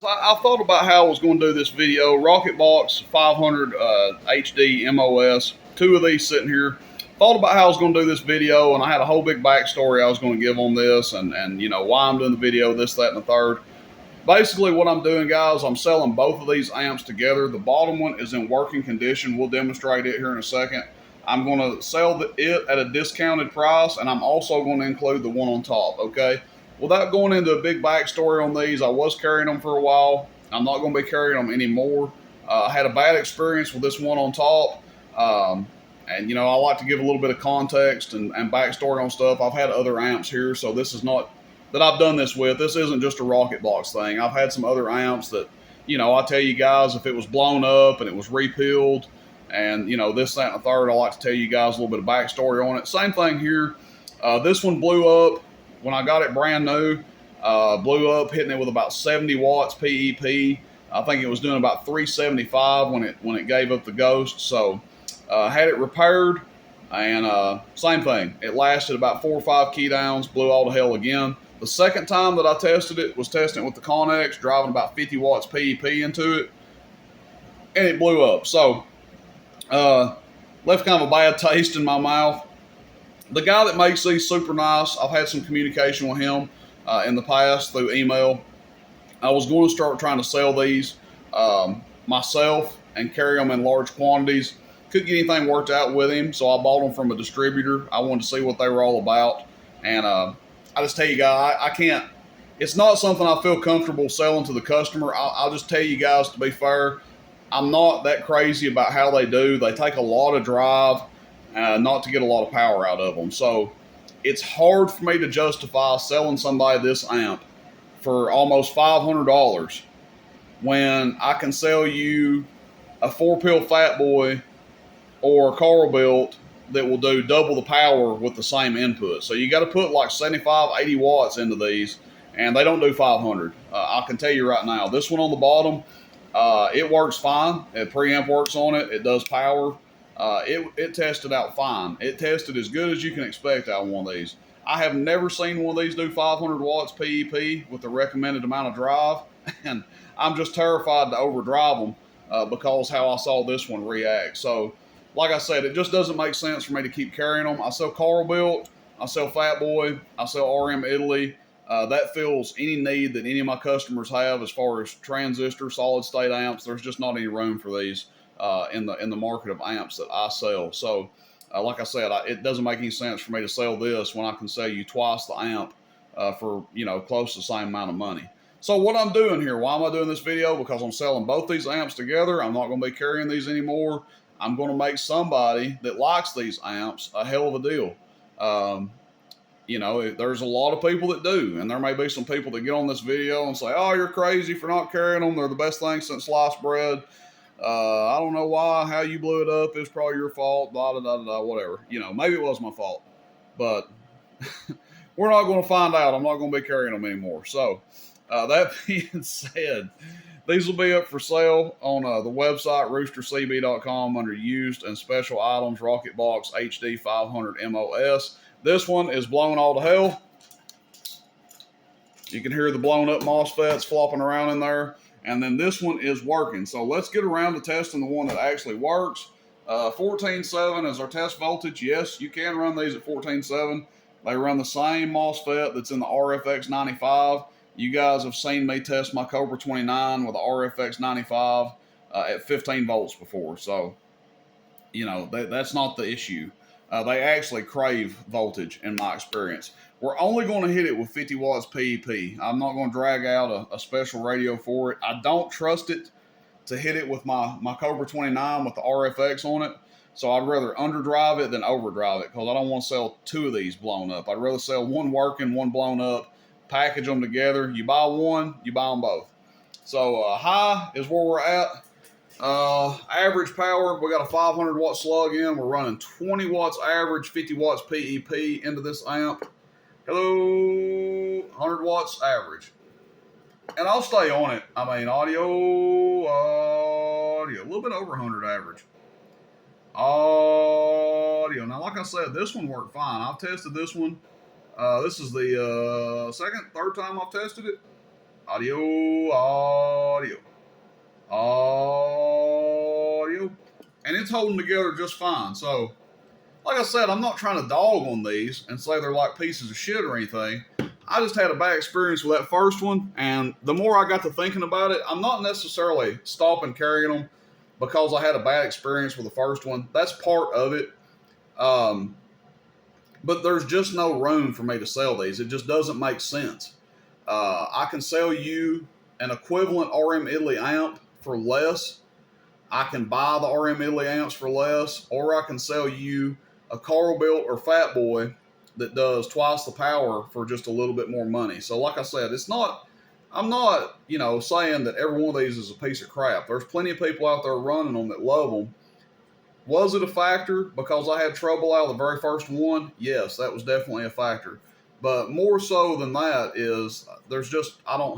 I thought about how I was going to do this video. Rocket Box 500 HD MOS, two of these sitting here. Thought about how I was going to do this video, and I had a whole big backstory I was going to give on this, and you know why I'm doing the video, this, that, and the third. Basically, what I'm doing, guys, I'm selling both of these amps together. The bottom one is in working condition. We'll demonstrate it here in a second. I'm going to sell it at a discounted price, and I'm also going to include the one on top, okay? Without going into a big backstory on these, I was carrying them for a while. I'm not going to be carrying them anymore. I had a bad experience with this one on top. And, you know, I like to give a little bit of context and backstory on stuff. I've had other amps here, so this is not that I've done this with. This isn't just a Rocket Box thing. I've had some other amps that, you know, I tell you guys, if it was blown up and it was repealed and, you know, this, that, and the third, I like to tell you guys a little bit of backstory on it. Same thing here. This one blew up when I got it brand new. Blew up, hitting it with about 70 watts PEP. I think it was doing about 375 when it gave up the ghost. So had it repaired, and same thing. It lasted about 4 or 5 key downs, blew all to hell again. The second time that I tested it was testing it with the Connex, driving about 50 watts PEP into it, and it blew up. So left kind of a bad taste in my mouth. The guy that makes these, super nice. I've had some communication with him in the past through email. I was going to start trying to sell these myself and carry them in large quantities. Couldn't get anything worked out with him, so I bought them from a distributor. I wanted to see what they were all about. And I just tell you guys, I can't, it's not something I feel comfortable selling to the customer. I'll just tell you guys, to be fair, I'm not that crazy about how they do. They take a lot of drive not to get a lot of power out of them. So it's hard for me to justify selling somebody this amp for almost $500 when I can sell you a 4-pill Fat Boy or a Carl built that will do double the power with the same input. So you got to put like 75, 80 watts into these, and they don't do 500. I can tell you right now, this one on the bottom, it works fine. The preamp works on it. It does power. It tested out fine. It tested as good as you can expect out of one of these. I have never seen one of these do 500 watts PEP with the recommended amount of drive, and I'm just terrified to overdrive them because how I saw this one react. So, like I said, it just doesn't make sense for me to keep carrying them. I sell Carl built, I sell Fat Boy, I sell RM Italy. That fills any need that any of my customers have as far as transistor, solid state amps. There's just not any room for these in the market of amps that I sell. So, like I said, it doesn't make any sense for me to sell this when I can sell you twice the amp for, you know, close to the same amount of money. So what I'm doing here, why am I doing this video? Because I'm selling both these amps together. I'm not going to be carrying these anymore. I'm going to make somebody that likes these amps a hell of a deal. You know, there's a lot of people that do, and there may be some people that get on this video and say, oh, you're crazy for not carrying them. They're the best thing since sliced bread. I don't know how you blew it up. It was probably your fault, blah, blah, blah, blah, whatever. You know, maybe it was my fault, but we're not going to find out. I'm not going to be carrying them anymore. So that being said, these will be up for sale on the website, roostercb.com, under used and special items, Rocket Box HD500-MOS. This one is blown all to hell. You can hear the blown up MOSFETs flopping around in there. And then this one is working. So let's get around to testing the one that actually works. 14.7 is our test voltage. Yes, you can run these at 14.7. They run the same MOSFET that's in the RFX 95. You guys have seen me test my Cobra 29 with the RFX 95 at 15 volts before. So, you know, that's not the issue. They actually crave voltage in my experience. We're only going to hit it with 50 watts PEP. I'm not going to drag out a special radio for it. I don't trust it to hit it with my Cobra 29 with the RFX on it. So I'd rather underdrive it than overdrive it because I don't want to sell two of these blown up. I'd rather sell one working, one blown up, package them together. You buy one, you buy them both. So high is where we're at. Average power, we got a 500 watt slug in. We're running 20 watts average, 50 watts PEP into this amp. Hello, 100 watts average. And I'll stay on it. I mean, audio, a little bit over 100 average. Audio. Now, like I said, this one worked fine. I've tested this one. This is the third time I've tested it. Audio. it's holding together just fine. So, like I said, I'm not trying to dog on these and say they're like pieces of shit or anything. I just had a bad experience with that first one, and the more I got to thinking about it, I'm not necessarily stopping carrying them because I had a bad experience with the first one. That's part of it. But there's just no room for me to sell these. It just doesn't make sense. I can sell you an equivalent RM Italy amp for less. I can buy the RM Italy amps for less, or I can sell you a Carl Built or Fat Boy that does twice the power for just a little bit more money. So like I said, I'm not, saying that every one of these is a piece of crap. There's plenty of people out there running them that love them. Was it a factor because I had trouble out of the very first one? Yes, that was definitely a factor. But more so than that is there's just no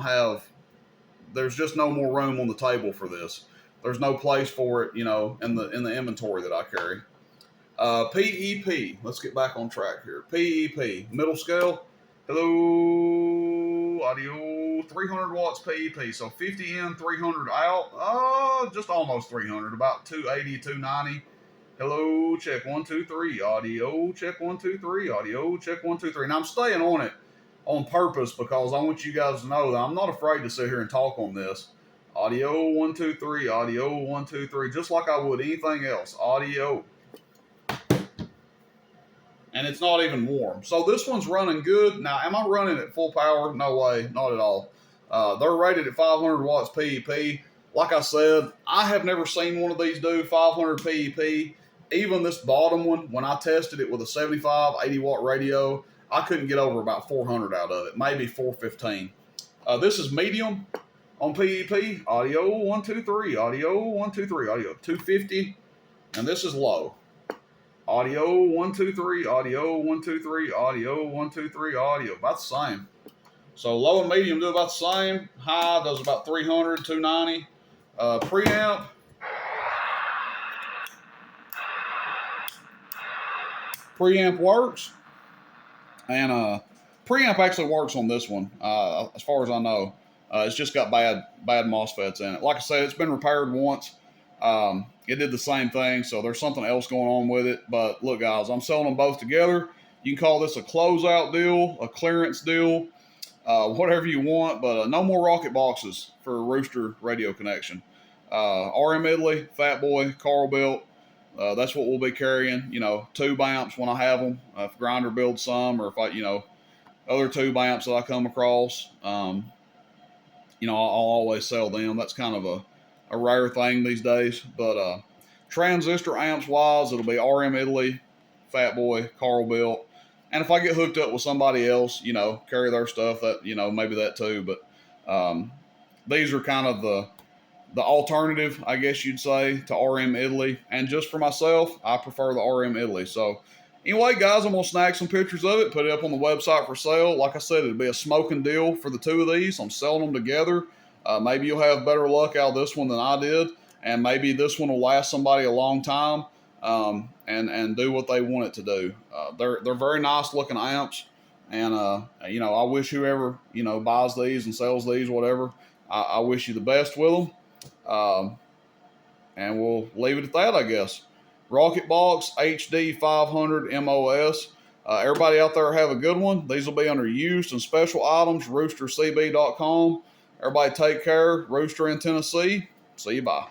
more room on the table for this. There's no place for it, in the inventory that I carry. PEP. Let's get back on track here. PEP. Middle scale. Hello. Audio. 300 watts PEP. So 50 in, 300 out. Just almost 300. About 280, 290. Hello. Check 1, 2, 3. Audio. Check 1, 2, 3. Audio. Check 1, 2, 3. And I'm staying on it on purpose because I want you guys to know that I'm not afraid to sit here and talk on this. Audio 1, 2, 3. Audio 1, 2, 3. Just like I would anything else. Audio. And it's not even warm. So this one's running good. Now, am I running at full power? No way, not at all. They're rated at 500 watts PEP. Like I said, I have never seen one of these do 500 PEP. Even this bottom one, when I tested it with a 75, 80 watt radio, I couldn't get over about 400 out of it, maybe 415. This is medium on PEP. Audio 1, 2, 3. Audio 1, 2, 3. Audio 250. And this is low. Audio 1, 2, 3. Audio 1, 2, 3. Audio 1, 2, 3. Audio about the same. So low and medium do about the same. High does about 300, 290. Preamp. Preamp works. And preamp actually works on this one, as far as I know. It's just got bad MOSFETs in it. Like I said, it's been repaired once. It did the same thing, so there's something else going on with it. But look, guys, I'm selling them both together. You can call this a closeout deal, a clearance deal, whatever you want, but no more rocket boxes for a Rooster radio connection. RM Italy, Fat Boy, Carl Built, that's what we'll be carrying. Tube amps when I have them. If Grinder builds some, or if I, other tube amps that I come across, I'll always sell them. That's kind of a rare thing these days. But transistor amps wise, it'll be RM Italy, Fat Boy, Carl Built. And if I get hooked up with somebody else, carry their stuff, that, maybe that too. But these are kind of the alternative, I guess you'd say, to RM Italy. And just for myself, I prefer the RM Italy. So anyway, guys, I'm going to snag some pictures of it, put it up on the website for sale. Like I said, it'll be a smoking deal for the two of these. I'm selling them together. Maybe you'll have better luck out of this one than I did. And maybe this one will last somebody a long time and do what they want it to do. They're very nice looking amps. And, I wish whoever, buys these and sells these, whatever, I wish you the best with them. And we'll leave it at that, I guess. Rocket Box HD500-MOS. Everybody out there have a good one. These will be under used and special items, roostercb.com. Everybody take care. Rooster in Tennessee. See you, bye.